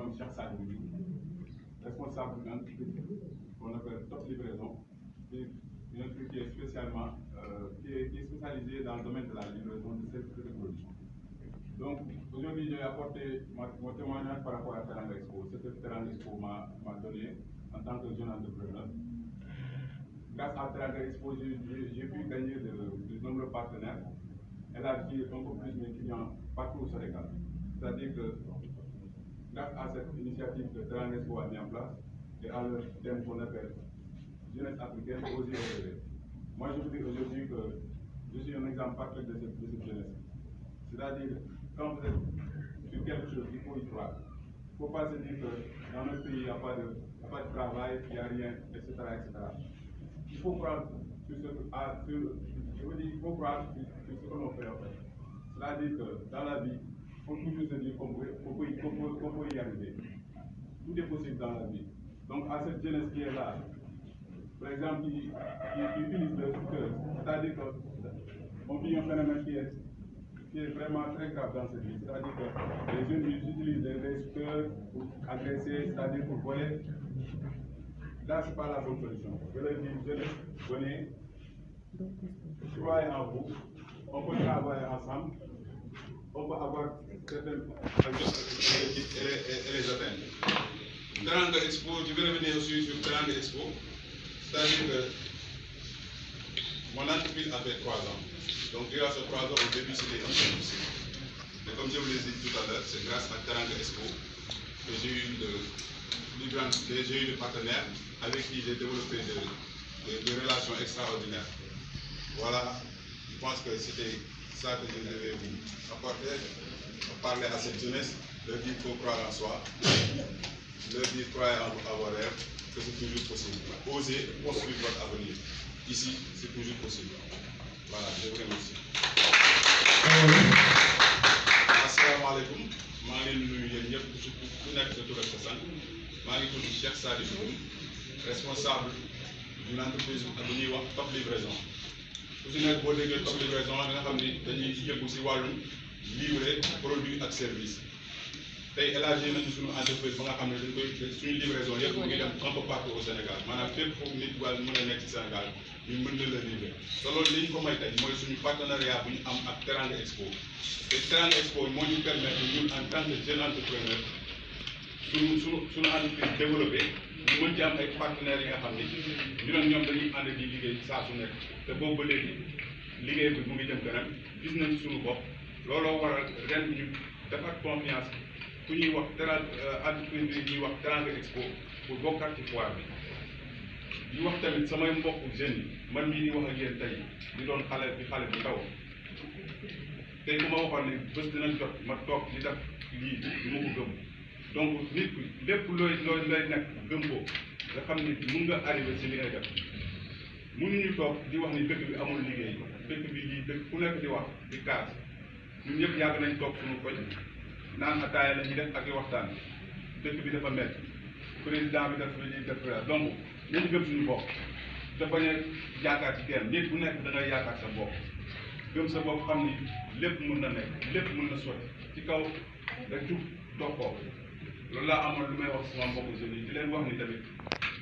nomme Cheikh Sadibou, responsable d'une entreprise qu'on appelle Top Livraison, une entreprise qui est spécialement qui est spécialisée dans le domaine de la livraison de services de production. Donc aujourd'hui, j'ai apporté mon témoignage par rapport à Teranga Expo. Ce que Teranga Expo m'a donné en tant que jeune entrepreneur. Grâce à Teranga Expo, j'ai pu gagner de nombreux partenaires, élargir un peu plus mes clients partout au Sénégal. C'est-à-dire que grâce à cette initiative que Teranga Expo a mis en place et à leur thème qu'on appelle jeunesse africaine, oser et rêver. Moi, je vous dis aujourd'hui que je suis un exemple parfait de cette jeunesse. C'est-à-dire, quand vous êtes sur quelque chose, il faut y croire. Il ne faut pas se dire que dans notre pays, il n'y a pas de travail, il n'y a rien, etc., etc. Il faut croire sur ce que, je veux dire, il faut croire sur ce que l'on fait en fait. C'est-à-dire que dans la vie, il faut toujours se dire qu'on peut y arriver. Tout est possible dans la vie. Donc à cette jeunesse qui est là, par exemple, qui utilise le scooter, c'est-à-dire qu'on vit un phénomène qui est vraiment très grave dans cette vie. C'est-à-dire que les jeunes utilisent les scooters pour agresser, c'est-à-dire pour voler. Là, ce n'est pas la bonne solution. Je leur dis, jeunesse, venez, croyez en vous, on peut travailler ensemble, on peut avoir certaines objectifs et les atteindre. Teranga Expo, je vais revenir aussi sur Teranga Expo, c'est-à-dire que mon entreprise a fait 3 ans. Donc, grâce à 3 ans, au début, c'était un peu difficile. Mais comme je vous l'ai dit tout à l'heure, c'est grâce à Teranga Expo que j'ai eu des partenaires avec qui j'ai développé des relations extraordinaires. Voilà, je pense que c'était ça que je devais vous apporter, parler à cette jeunesse, leur dire qu'il faut croire en soi, leur dire croire en vos rêves, que c'est toujours possible. Osez construire votre avenir. Ici, c'est toujours possible. Voilà, je vous remercie. Assalamu alaikum. Je suis Cheikh Sadibou, responsable d'une entreprise bu ñuy wax Top Livraison. Su si nekk boo déggee Top Livraison nga xam ni dañuy yëngu si wàllum livrer produit ak service. Tey élargi nañu suñu entreprise ba nga xam ne dañ koy suñu livraison yëpp mu ngi dem un peu partout au Sénégal maanaam fépp foofu nit wàll mën a nekk ci Sénégal ñu mën na la livrer te loolu li ñu ko may tey mooy suñu partenariat bu ñu am ak Teranga Expo te Teranga Expo moo ñu permettre ñun en tant que jeune entrepreneur suñu entreprise développé ñu mën ci am ay partenaires yi nga xam ne ñu doon ñoom dañuy ànd di liggéey saa su nekk te boobu ba léegi liggéey bi mu ngi jëm kanam gis nañ suñu bopp looloo waral ren ñu defar confiance ku ñuy wax entreprise bi ñuy wax Teranga Expo pour bokkaat ci foire bi di wax tamit samay mbokku jeunes yi man mii di wax ak yéen tey di doon xale bu ndaw tey ku ma waxoon ne bés dinañ jot ma toog di def lii du ma ko gëm donc nit ki lépp looy nekk gëm ko nga xam ni mun nga arrivé si li ngay def mënuñu toog di wax ni dëkk bi amul liggéey dëkk bi lii dëkk ku nekk di wax di kaas ñun ñëpp yàgg nañ toog suñu koñ naan ataaya la ñuy def ak i waxtaan dëkk bi dafa métti président bi def li def donc nañu gëm suñu bopp te bañ a yaakaar ci kenn nit bu nekk da ngay yaakaar sa bopp gëm sa bopp xam ni lépp mën na nekk lépp mën na sotti ci kaw rek jug toog ko loolu laa amoon lu may wax sama mbokku jeunes yi di leen wax ni tamit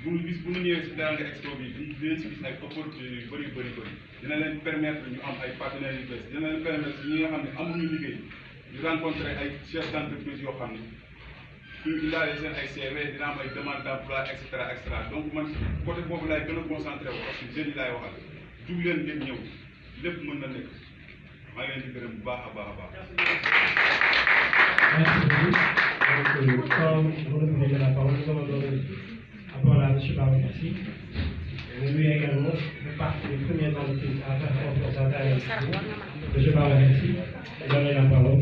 bu ñu ñëwee si Teranga Expo bi dinañ si gis ay opportunités yu bëri dina leen permettre ñu am ay partenaires yu bees dina leen permettre ñi nga xam ne amuñu liggéey ñu rencontrer ay chefs d'entreprise yoo xam ne suñu indaalee seen ay CV dina am ay demande d'emploi et cetera donc man côté boobu laay gën a concentré wu parce que jeunes yi laay waxal jug leen ngeen ñëw lépp mën na nekk maa ngi leen di gërëm bu baax a baax. Merci beaucoup. Donc, comme vous nous donnez la parole, nous allons donner la parole à M. Baroukassi. Lui également fait partie des premières entreprises à faire confiance à Teranga Expo. M. Baroukassi, vous avez la parole.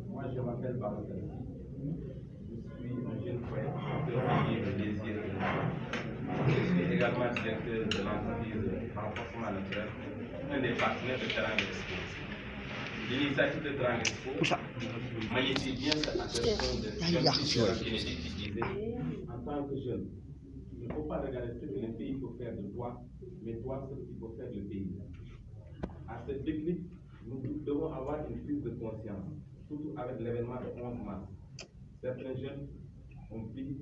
Moi, je m'appelle Baroukassi. Je suis un jeune poète, qui est le désir de je suis également directeur de l'entreprise renforcement naturel, un des partenaires de Teranga Expo. L'initiative de Teranga Expo magnifie bien cette assertion de John Kennedy qui disait en tant que jeune, il ne faut pas regarder ce que le pays peut faire de toi, mais toi ce qu'il faut faire le pays. À cette déclic, nous devons avoir une prise de conscience, surtout avec l'événement de 11 mars. Certains jeunes ont pris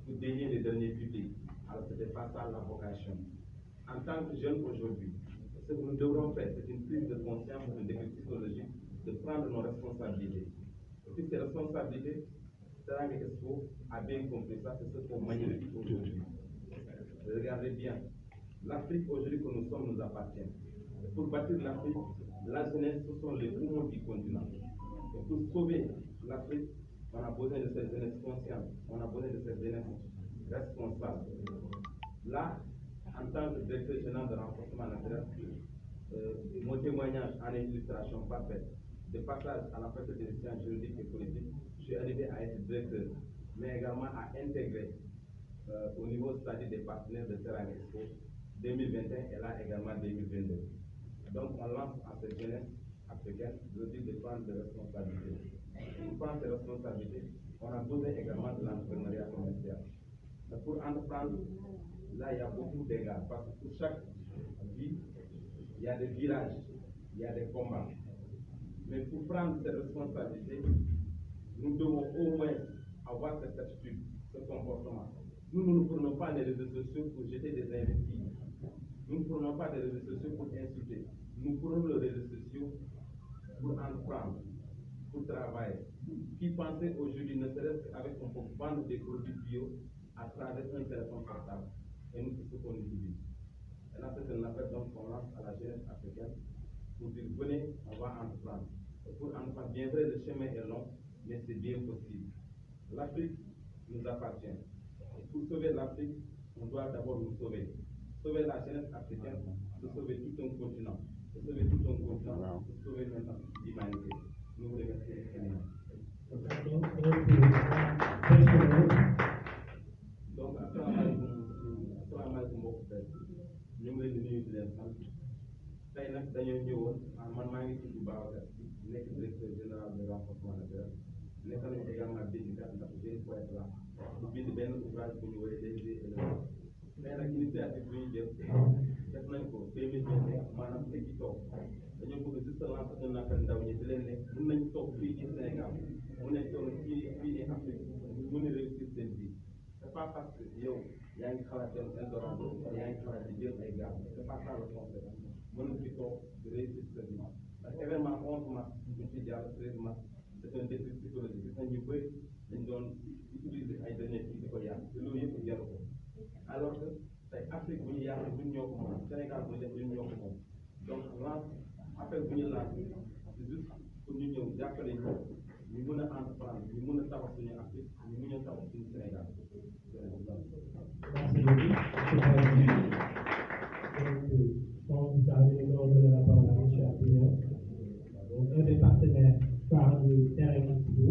pour dénier les derniers publics, alors que ce n'était pas ça la vocation. En tant que jeunes aujourd'hui, ce que nous devrons faire, c'est une prise de conscience de déclic psychologique, de prendre nos responsabilités. Et puis ces responsabilités, Teranga Expo a bien compris ça, c'est ce qu'on magnifie aujourd'hui. Regardez bien, l'Afrique aujourd'hui que nous sommes nous appartient. Et pour bâtir l'Afrique, la jeunesse, ce sont les poumons du continent. Et pour sauver l'Afrique, on a besoin de cette jeunesse consciente, on a besoin de cette jeunesse responsable. Là, en tant que directeur général de renforcement naturel, mon témoignage en illustration parfaite. De passage à la faculté des sciences juridiques et politiques, je suis arrivé à être directeur, mais également à intégrer au niveau c'est-à-dire des partenaires de Teranga Expo 2021 et là également 2022. Donc on lance à cette jeunesse africaine le but de prendre des responsabilités. Pour prendre ces responsabilités, on a besoin également de l'entrepreneuriat commercial. Mais pour entreprendre, là il y a beaucoup d'égards parce que pour chaque vie, il y a des virages, il y a des combats. Mais pour prendre ces responsabilités, nous devons au moins avoir cette attitude, ce comportement. Nous ne prenons pas les réseaux sociaux pour jeter des investissements. Nous ne prenons pas les réseaux sociaux pour insulter. Nous prenons les réseaux sociaux pour entreprendre, pour travailler. Qui pensait aujourd'hui, ne serait-ce qu'avec on peut vendre des produits bio à travers un téléphone portable. Et nous, c'est ce qu'on utilise. Et là, c'est un appel donc qu'on lance à la jeunesse africaine pour dire venez, on va entreprendre. Et pour entreprendre, bien vrai, le chemin est long, mais c'est bien possible. L'Afrique nous appartient. Et pour sauver l'Afrique, on doit d'abord nous sauver. Sauver la jeunesse africaine, c'est sauver tout un continent. C'est sauver tout un continent, c'est sauver maintenant l'humanité. Nous vous remercions infiniment. Donc, asalaamaaleykum mbokk tey ñu ngi leen di nuyu di leen sant tey nag dañoo ñëwoon man maa ngi tudd Babacar nekk directeur général de renforcement naturel nekk nañu également dédicace ndax jeune poète la bu bind benn ouvrage bu ñu woowee les éleveurs tey nag initiative bi ñu jël def nañ ko 2021 maanaam teg ci toog dañoo bëgg juste lancer un appel ndaw ñi di leen ne mën nañ toog fii ci Sénégal mën nañ toog fii ci Afrique mën a réussir seen vie. C'est pas parce que yow yaa ngi xalaat dem Eldorado yaa ngi xalaat di jël ay gaal c'est pas ça le concept mën nga fi toog di réussir sa vie parce que événement 11 mars buñ ci jàll 13 mars c'est un défi psychologique gis nañ ñu bëri dañ doon utiliser ay données yi di ko yàq te loolu yëpp jaru ko alors que tey Afrique bu ñu yàq ñun ñoo ko moom Sénégal bu ñu def ñun ñoo ko moom donc lance appel bu ñu lancé c'est juste pour ñu ñëw jàppale ñu mën a entreprendre ñu mën a tabax suñu Afrique ñu mën a tabax suñu Sénégal. Merci beaucoup. Donc, vous avez donné la parole à M. Abignon, donc un des partenaires phares de Teranga Expo,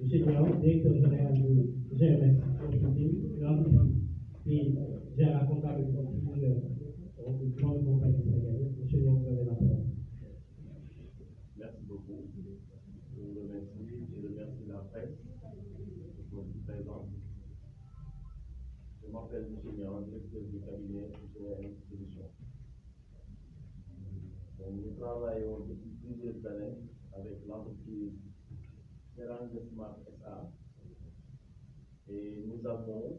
M. Dion, directeur général de GMS Consulting, une entreprise qui gère la comptabilité de plusieurs grandes compagnies sénégalaises. M. Dion, vous avez la parole. Merci beaucoup. Je vous remercie. Je remercie la presse pour votre présence. Je m'appelle M. Nian, directeur du cabinet GMS Solutions. Nous travaillons depuis plusieurs années avec l'entreprise Teranga Smart SA et nous avons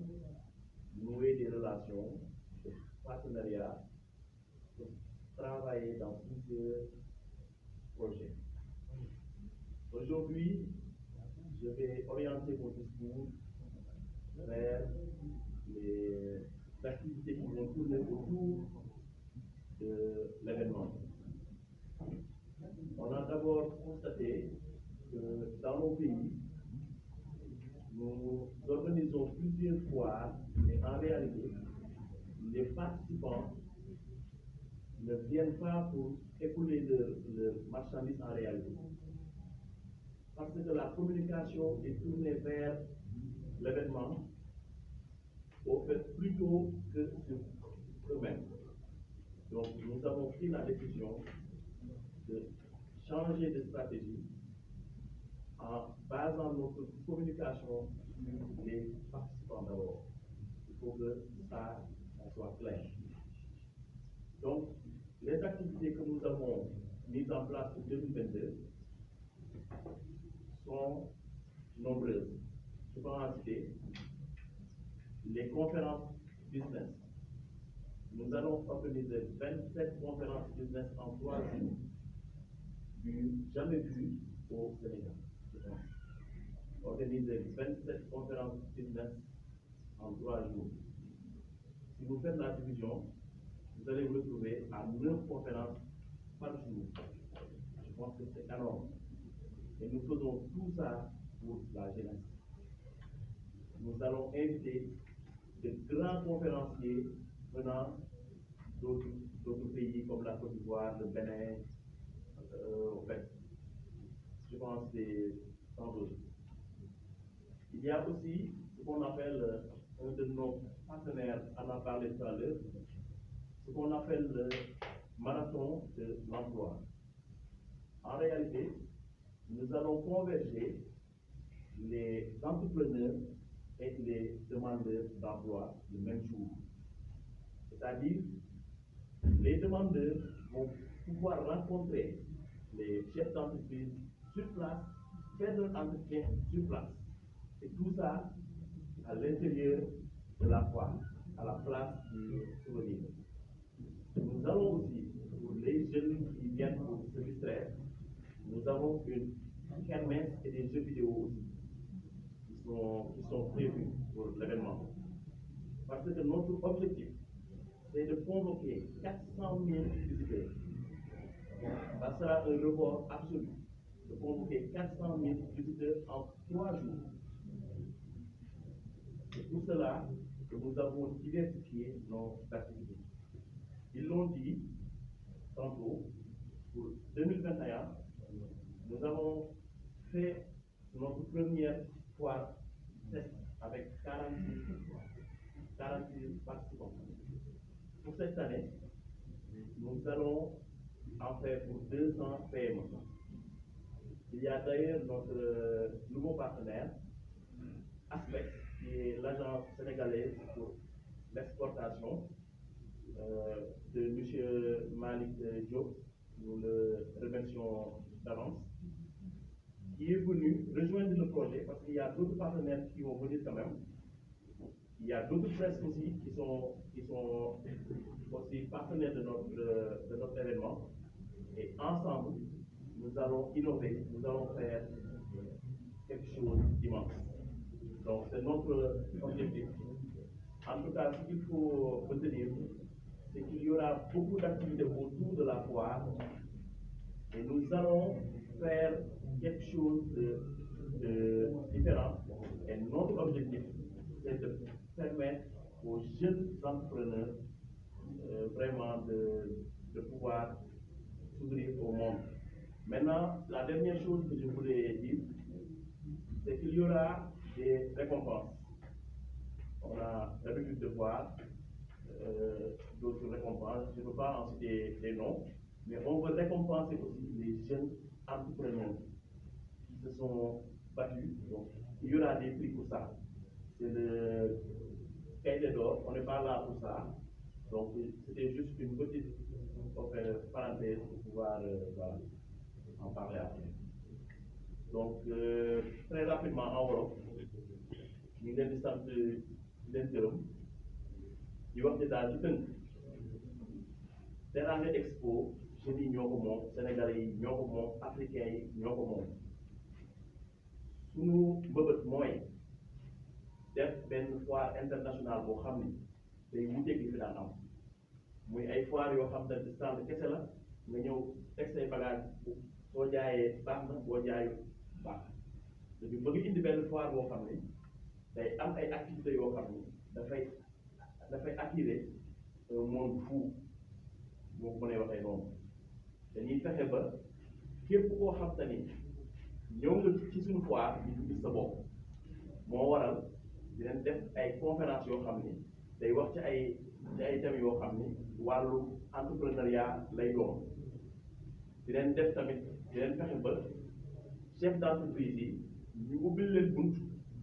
noué des relations de partenariat pour travailler dans plusieurs projets. Aujourd'hui, je vais orienter mon discours vers les activités qui vont tourner autour de l'événement. On a d'abord constaté que dans nos pays, nous organisons plusieurs foires et en réalité, les participants ne viennent pas pour écouler leurs marchandises en réalité. Parce que la communication est tournée vers l'événement, au fait plutôt que sur eux-mêmes. nous avons pris la décision de changer de stratégie en basant notre communication sur les participants d'abord. Il faut que ça soit clair. Donc, les activités que nous avons mises en place pour 2022 sont nombreuses. Je peux en citer les conférences business. Nous allons organiser 27 conférences business en 3 jours, jamais vu au Sénégal. Organiser 27 conférences business en 3 jours. Si vous faites la division, vous allez vous retrouver à 9 conférences par jour. Je pense que c'est énorme. Et nous faisons tout ça pour la jeunesse. Nous allons inviter de grands conférenciers venant d'autres pays comme la Côte d'Ivoire, le Bénin, en fait, je pense que c'est sans doute. Il y a aussi ce qu'on appelle un de nos partenaires, en a parlé tout à l'heure, ce qu'on appelle le marathon de l'emploi. En réalité, nous allons converger les entrepreneurs et les demandeurs d'emploi le même jour. C'est-à-dire, les demandeurs vont pouvoir rencontrer les chefs d'entreprise sur place, faire leur entretien sur place. Et tout ça à l'intérieur de la foire, à la place du souvenir. Nous allons aussi, pour les jeunes qui viennent pour se distraire, nous avons une kermesse et des jeux vidéo aussi qui sont prévus pour l'événement. Parce que notre objectif, c'est de convoquer 400 000 visiteurs. Ça sera un record absolu de convoquer 400 000 visiteurs en 3 jours. C'est pour cela que nous avons diversifié nos activités. Ils l'ont dit tantôt, pour 2021, nous avons fait notre première foire test avec 46 participants. Pour cette année, nous allons en faire pour 200 PME. Il y a d'ailleurs notre nouveau partenaire, Aspect, qui est l'agence sénégalaise pour l'exportation de M. Malik Diop, nous le remercions d'avance, qui est venu rejoindre le projet parce qu'il y a d'autres partenaires qui vont venir quand même. Il y a d'autres presses aussi qui sont aussi partenaires de notre événement. Et ensemble, nous allons innover, nous allons faire quelque chose d'immense. Donc, c'est notre objectif. En tout cas, ce qu'il faut retenir, c'est qu'il y aura beaucoup d'activités autour de la foire et nous allons faire quelque chose de différent. Et notre objectif, c'est de permettre aux jeunes entrepreneurs vraiment de pouvoir s'ouvrir au monde. Maintenant, la dernière chose que je voulais dire, c'est qu'il y aura des récompenses. On a l'habitude de voir d'autres récompenses. Je ne peux pas en citer des noms, mais on veut récompenser aussi les jeunes entrepreneurs qui se sont battus. Donc, il y aura des prix pour ça. C'est le cahier d'or, on n'est pas là pour ça. Donc, c'était juste une petite parenthèse pour pouvoir voilà, en parler après. Donc, très rapidement en Europe, ñu ngi leen di sant di leen gërëm di wax ne daal di tënk Teranga Expo jeunes yi ñoo ko moom Sénégalais yi ñoo ko moom africains yi ñoo ko moom suñu mbëbët mooy def benn foire internationale boo xam ni day wuteeg li fi daan am muy ay foire yoo xam ne stand kese la nga ñëw teg say bagage soo jaayee baax na boo jaayu baax dañu bëgg indi benn foire boo xam ni day am ay activités yoo xam ni dafay attirer un monde fou moo ko mënee waxee noonu dañuy fexe ba képp koo xam te ni ñëw nga ci suñu foire di gis sa bopp moo waral dinañ def ay conférence yoo xam ni day wax ci ay ci ay thèmes yoo xam ni wàllu entrepreneuriat lay doon di leen def tamit di leen fexe ba chef d'entreprise yi ñu ubbil leen bunt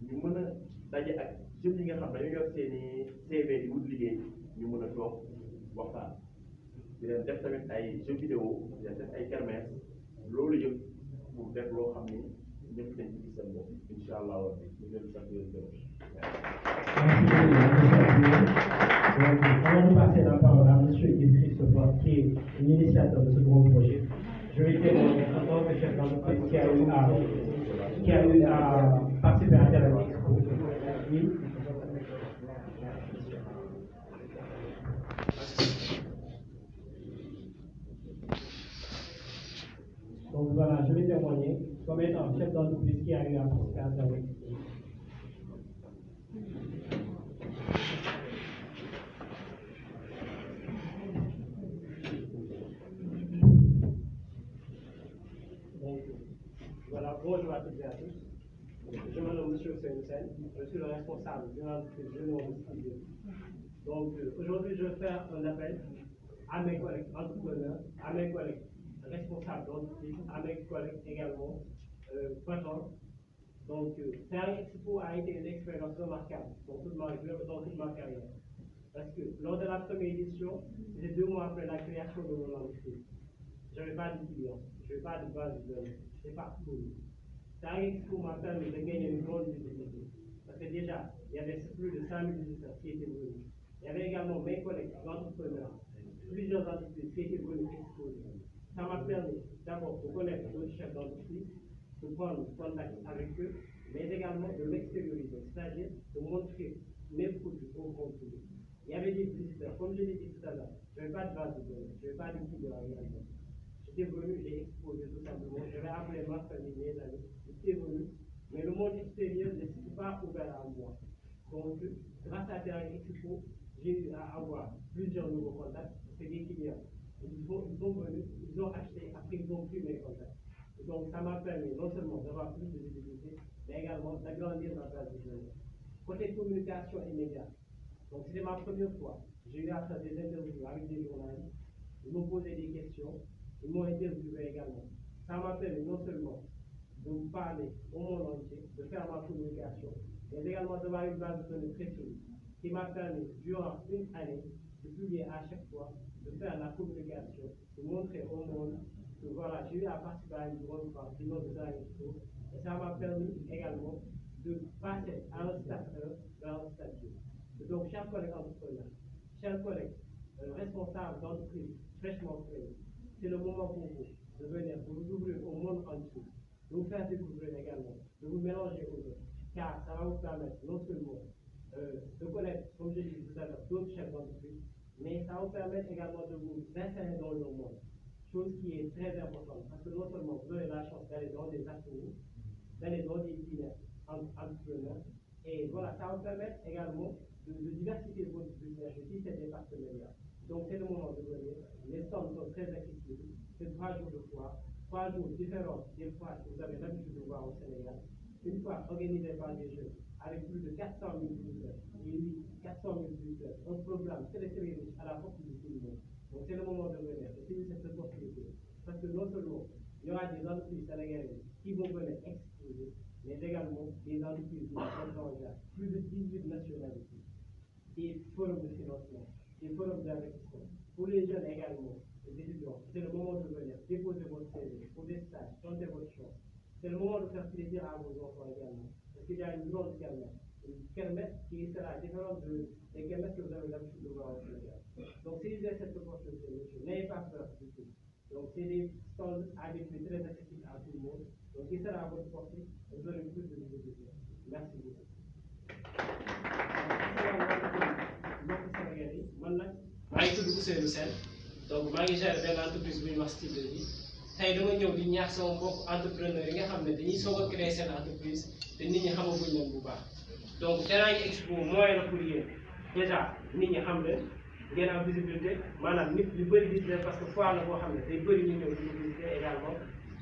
ñu mën a daje ak jeunes yi nga xam dañoo yor seen i CV di wut liggéey ñu mën a toog waxtaan di leen def tamit ay jeux vidéo di leen def ay kermesse loolu yëpp pour def loo xam ni ñëpp dañ ci gis seen bopp incha allah rabbi ñu leen sant leen gërëm. Donc, avant de passer la parole à M. Idriss Ba, qui est l'initiateur de ce grand projet, je vais témoigner en tant que chef d'entreprise qui a eu à participer à Terrain Expo. Oui. Donc voilà, je vais témoigner comme étant chef d'entreprise qui a eu à participer à Terrain Expo. Voilà, bonjour à toutes et à tous. Je m'appelle M. Sen, je suis le responsable de l'entreprise Génération. Donc aujourd'hui, je vais faire un appel à mes collègues entrepreneurs, à mes collègues responsables d'entreprise, à mes collègues également patrons. Donc Terrain Expo a été une expérience remarquable dans toute ma carrière. Parce que lors de la première édition, c'était 2 mois après la création de mon entreprise. Je n'avais pas de clients, je n'avais pas de base de données, je n'ai pas tout. Terrain Expo m'a permis de gagner une grande visibilité. Parce que déjà, il y avait plus de 5 000 visiteurs qui étaient venus. Il y avait également mes collègues entrepreneurs, plusieurs entreprises qui étaient venus exposer. Ça m'a permis d'abord de connaître d'autres chefs d'entreprise, de prendre contact avec eux, mais également de l'extérioriser, c'est-à-dire de montrer mes produits au grand public. Il y avait des visiteurs, comme je l'ai dit tout à l'heure, je n'avais pas de base de données, je n'avais pas d'équipe de réalisation. J'étais venu, j'ai exposé tout simplement, j'avais appelé ma famille, mes amis, j'étais venu, mais le monde extérieur ne s'était pas ouvert à moi. Donc, grâce à Terrain Expo, j'ai eu à avoir plusieurs nouveaux contacts, c'est des clients. Ils sont venus, ils ont acheté, après ils ont pris mes contacts. Donc, ça m'a permis non seulement d'avoir plus de visibilité, mais également d'agrandir ma base de données. Côté communication immédiate, donc c'était ma première fois. J'ai eu à faire des interviews avec des journalistes, ils m'ont posé des questions, ils m'ont interviewé également. Ça m'a permis non seulement de vous parler au monde entier, de faire ma communication, mais également d'avoir une base de données très solide, qui m'a permis, durant une année, de publier à chaque fois, de faire la communication, de montrer au monde que voilà, j'ai eu à participer à une grande partie de Terrain Expo, et ça m'a permis également de passer à un stade 1 vers un stade 2. Donc, chers collègues entrepreneurs, chers collègues responsables d'entreprises fraîchement créées, c'est le moment pour vous de venir, de vous ouvrir au monde entier, de vous faire découvrir également, de vous mélanger aux autres, car ça va vous permettre non seulement de connaître, comme je l'ai dit tout à l'heure, d'autres chefs d'entreprise, mais ça va vous permettre également de vous insérer dans le monde, chose qui est très importante, parce que non seulement vous aurez la chance d'aller dans des ateliers, d'aller dans des dîners entrepreneurs, et voilà, ça va vous permettre également de diversifier votre business si c'est des partenariats. Donc c'est le moment de venir, les stands sont très accessibles, c'est 3 jours de foire, 3 jours différents des foires que vous avez l'habitude de voir au Sénégal. Une fois organisé par des jeunes avec plus de 400 000 visiteurs, et oui, 400 000 visiteurs, un programme très très riche à la portée du tout le monde. Donc c'est le moment de venir, de saisir cette opportunité. Parce que non seulement il y aura des entreprises sénégalaises qui vont venir exposer, mais également des entreprises étrangères, plus de 18 nationalités, des forums de financement, des forums d'investissement. Pour les jeunes également, les étudiants, c'est le moment de venir déposer votre CV pour des stages, tenter votre chance. C'est le moment de faire plaisir à vos enfants également, parce qu'il y a une grande kermesse qui sera différente des kermesses que vous avez l'habitude de voir au Sénégal. Donc, saisissez cette opportunité, monsieur, n'ayez pas peur du tout. Donc, c'est des stands à des prix très accessibles à tout le monde. Donc, il sera à votre portée, vous aurez plus de visibilité. Merci beaucoup. maa ngi tudd Ousseynou Sène donc maa ngi gérer benn entreprise bu ñuy wax Style de Vie tey dama ñëw di ñaax sama mbokk entrepreneur yi nga xam ne dañuy soog a créer seen entreprise te nit ñi xamaguñ leen bu baax donc Terrain Expo moyen la pour yéen déjà nit ñi xam leen ngeen am visibilité maanaam nit ñu bëri gis leen parce que foire la boo xam ne day bëri ñu ñëw di visiter également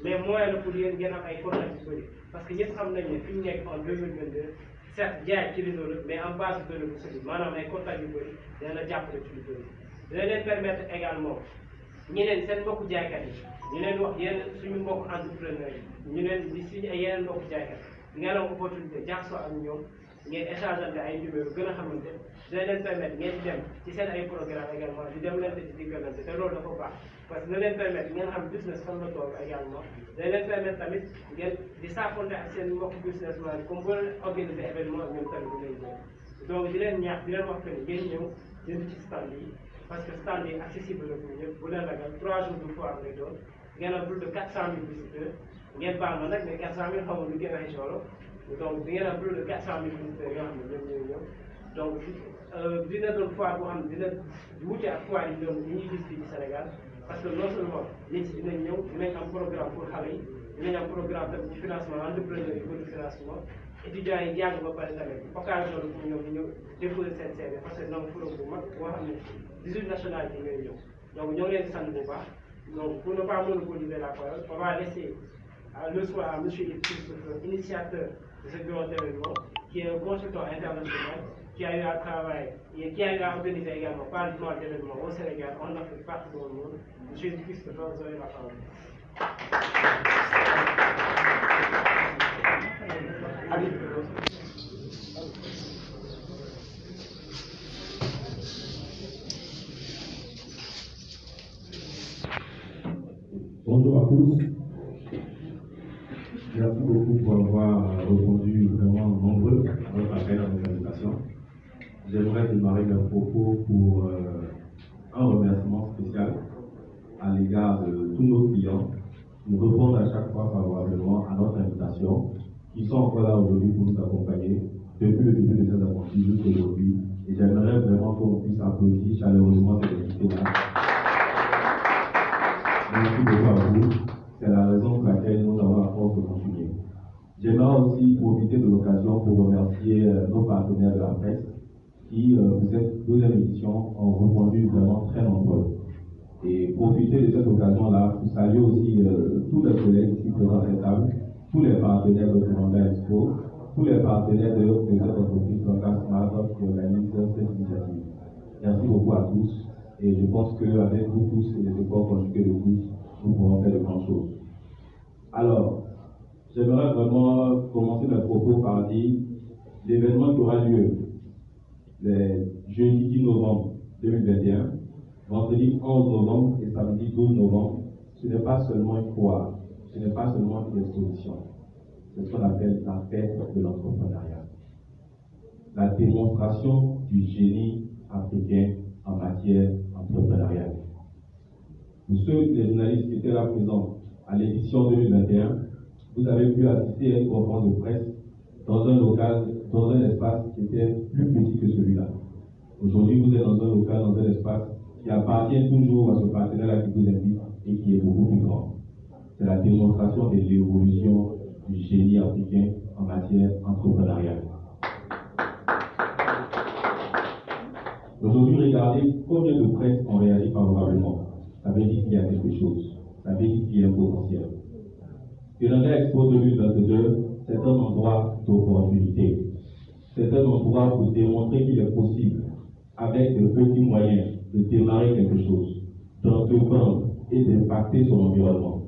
mais moyen la pour yéen ngeen am ay contacts yu bëri parce que ñëpp xam nañ ne fi ñu nekk en 2022 certes jaay ci réseau la mais en base de données bu solide maanaam ay contacts yu bëri dina la jàppale ci lu bëri dina leen permettre également ñeneen seen mbokku jaaykat yi ñu leen wax yenn suñu mbokku entrepreneur yi ñu leen di signé ay yeneen mbokku jaaykat ngeen am opportunité jaxasoo ak ñoom ngeen échangeante ay numéro gën a xamante dina leen permettre ngeen dem ci seen ay programme également di dem leen ci diggalante te loolu dafa baax parce que dina leen permettre ngeen xam business fan la toll également dina leen permettre tamit ngeen di saafonte ak seen mbokku businessman yi comme boo leen organiser événement ak ñoom tamit dinañ ñëw donc di leen ñaax di leen wax que ni ngeen ñëw jënd ci stand yi parce que stand yi accessible la pour ñëpp bu leen ragal 3 jours de foire lay doon ngeen am plus de 400 000 visiteurs ngeen baal ma nag mais 400 000 xamul lu gën a solo donc di ngeen am plus de 400 000 visiteurs yoo xam ne ñoom ñooy ñëw donc dina doon foire boo xam ne dina wuute ak foire yi doon yi ñuy gis fii ci Sénégal parce que non seulement nit ñi dinañ ñëw dinañ am programme pour xale yi dinañ am programme tamit ci financement entrepreneur yi bëgg financement étudiants yi jàng ba pare tamit occasion la pour ñoom ñu ñëw déposer seen CV parce que ñoom forum bu mag boo xam ne 18 nationalités ñooy ñëw donc ñoo ngi leen di sant bu baax donc pour ne pas monopoliser la parole on va laisser le soir à monsieur Yves, initiateur de ce grand événement, qui est un consultant international, qui a eu à travailler et qui a eu à organiser également pas mal d'événements au Sénégal, en Afrique, partout dans le monde. Monsieur Christopher, vous avez la parole. Bonjour à tous. Merci beaucoup pour avoir répondu vraiment nombreux à notre appel, à notre invitation. J'aimerais démarrer mes propos pour un remerciement spécial à l'égard de tous nos clients qui nous répondent à chaque fois favorablement à notre invitation, qui sont encore là aujourd'hui pour nous accompagner depuis le début de cette aventure jusqu'à aujourd'hui. Et j'aimerais vraiment qu'on puisse applaudir chaleureusement cette invitation-là. Merci beaucoup à vous. C'est la raison pour laquelle nous avons la force de continuer. J'aimerais aussi profiter de l'occasion pour remercier nos partenaires de la presse qui, pour cette deuxième édition, ont répondu vraiment très nombreux. Et profiter de cette occasion-là pour saluer aussi tous les collègues ici présents à cette table, tous les partenaires de Commanda Expo, tous les partenaires de cette entreprise Concast Marathon qui organise cette initiative. Merci beaucoup à tous. Et je pense qu'avec vous tous et les efforts conjugués de tous, nous pourrons faire de grandes choses. Alors, j'aimerais vraiment commencer mes propos par dire l'événement qui aura lieu le jeudi 10 novembre 2021, vendredi 11 novembre et samedi 12 novembre, ce n'est pas seulement une foire, ce n'est pas seulement une exposition, c'est ce qu'on appelle la fête de l'entrepreneuriat. La démonstration du génie africain en matière entrepreneuriale. Pour ceux, les journalistes qui étaient là présents à l'édition 2021, vous avez pu assister à une conférence de presse dans un local, dans un espace qui était plus petit que celui-là. Aujourd'hui, vous êtes dans un local, dans un espace qui appartient toujours à ce partenaire-là qui vous invite et qui est beaucoup plus grand. C'est la démonstration de l'évolution du génie africain en matière entrepreneuriale. Aujourd'hui, regardez combien de presse ont réagi favorablement. Ça veut dire qu'il y a quelque chose. Ça veut dire qu'il y a un potentiel. Commanda Expo 2022, c'est un endroit d'opportunité. C'est un endroit pour démontrer qu'il est possible, avec de petits moyens, de démarrer quelque chose, d'entreprendre et d'impacter son environnement.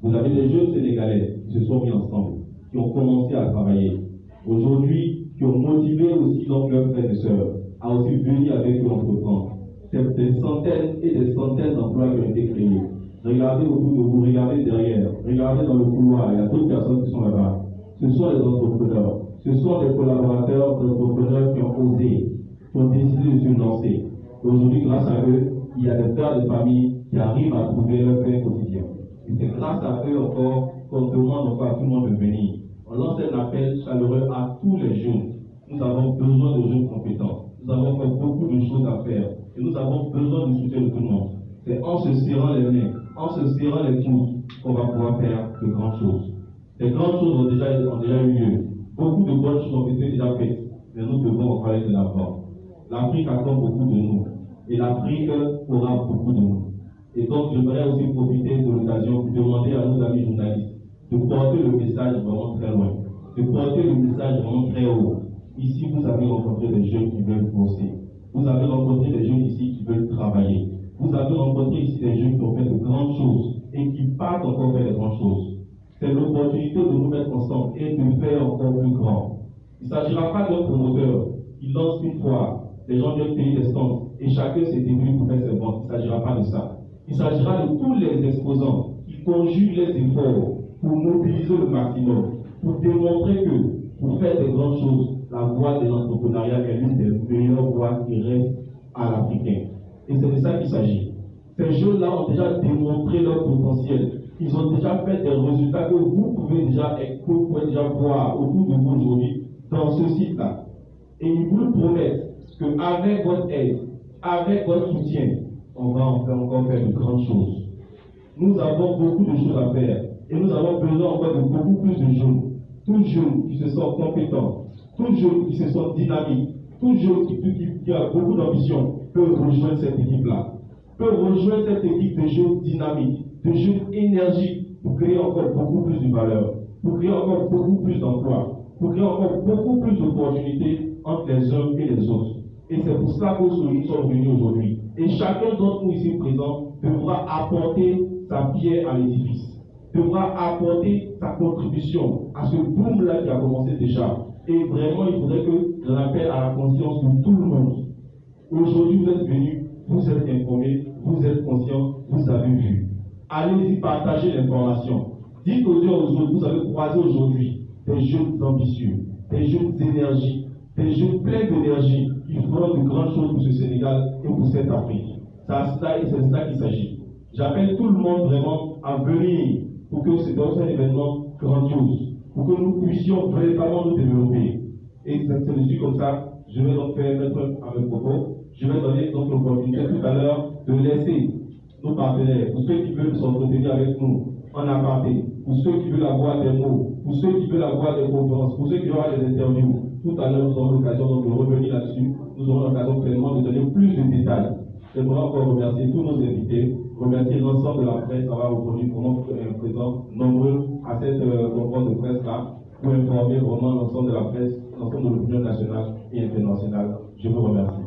Vous avez des jeunes Sénégalais qui se sont mis ensemble, qui ont commencé à travailler. Aujourd'hui, qui ont motivé aussi leurs frères et sœurs à aussi venir avec eux entreprendre. C'est des centaines et des centaines d'emplois qui ont été créés. Regardez autour de vous, regardez derrière, regardez dans le couloir, il y a d'autres personnes qui sont là-bas. Ce sont les entrepreneurs, ce sont des collaborateurs d'entrepreneurs qui ont osé, qui ont décidé de se lancer. Aujourd'hui, grâce à eux, il y a des pères de famille qui arrivent à trouver leur pain quotidien. Et c'est grâce à eux encore qu'on demande encore à tout le monde de venir. On lance un appel chaleureux à tous les jeunes. Nous avons besoin de jeunes compétents. Nous avons encore beaucoup de choses à faire. Et nous avons besoin du soutien de tout le monde. C'est en se serrant les mains, en se serrant les coudes, qu'on va pouvoir faire de grandes choses. Les grandes choses ont déjà eu lieu. Beaucoup de bonnes choses ont été déjà faites. Mais nous devons encore aller de l'avant. L'Afrique attend beaucoup de nous. Et l'Afrique aura beaucoup de nous. Et donc, j'aimerais aussi profiter de l'occasion pour demander à nos amis journalistes de porter le message vraiment très loin, de porter le message vraiment très haut, Ici, vous avez rencontré des jeunes qui veulent bosser. Vous avez rencontré des jeunes ici qui veulent travailler. Vous avez rencontré ici des jeunes qui ont fait de grandes choses et qui partent encore faire de grandes choses. C'est l'opportunité de nous mettre ensemble et de faire encore plus grand. Il ne s'agira pas d'un promoteur qui lance une fois, les gens viennent payer des stands et chacun s'est débrouillé pour faire ses ventes. Il ne s'agira pas de ça. Il s'agira de tous les exposants qui conjuguent les efforts pour mobiliser le maximum, pour démontrer que pour faire de grandes choses, la voie de l'entrepreneuriat est l'une des meilleures voies qui restent à l'Africain. Et c'est de ça qu'il s'agit. Ces jeunes-là ont déjà démontré leur potentiel. Ils ont déjà fait des résultats que vous pouvez déjà voir autour de vous aujourd'hui dans ce site-là. Et ils vous promettent qu'avec votre aide, avec votre soutien, on va encore faire de grandes choses. Nous avons beaucoup de choses à faire et nous avons besoin encore de beaucoup plus de jeunes. Tous jeunes qui se sentent compétents, tous jeunes qui se sentent dynamiques, tous jeunes qui ont beaucoup d'ambition peuvent rejoindre cette équipe-là. Peuvent rejoindre cette équipe de jeunes dynamiques, de jeunes énergiques pour créer encore beaucoup plus de valeur, pour créer encore beaucoup plus d'emplois, pour créer encore beaucoup plus d'opportunités entre les uns et les autres. Et c'est pour cela que nous sommes venus aujourd'hui. Et chacun d'entre nous ici présents devra apporter sa pierre à l'édifice, devra apporter sa contribution à ce boom-là qui a commencé déjà. Et vraiment, il faudrait que j'en appelle à la conscience de tout le monde. Aujourd'hui, vous êtes venus, vous êtes informés, vous êtes conscients, vous avez vu. Allez-y partager l'information. Dites aux uns aux autres, vous avez croisé aujourd'hui des jeunes ambitieux, des jeunes énergiques, des jeunes pleins d'énergie qui feront de grandes choses pour ce Sénégal et pour cette Afrique. C'est de ça qu'il s'agit. J'appelle tout le monde vraiment à venir pour que c'est un événement grandiose, pour que nous puissions véritablement nous développer. Et c'est dessus comme ça, je vais donc mettre à mes propos. Je vais donner donc l'opportunité tout à l'heure de laisser nos partenaires, pour ceux qui veulent s'entretenir avec nous en aparté, pour ceux qui veulent avoir des mots, pour ceux qui veulent avoir des conférences, pour ceux qui veulent avoir des interviews. Tout à l'heure, nous aurons l'occasion de revenir là-dessus. Nous aurons l'occasion pleinement de donner plus de détails. J'aimerais encore remercier tous nos invités, remercier l'ensemble de la presse d'avoir aujourd'hui vraiment présent nombreux à cette conférence de presse-là pour informer vraiment l'ensemble de la presse, l'ensemble de l'opinion nationale et internationale. Je vous remercie.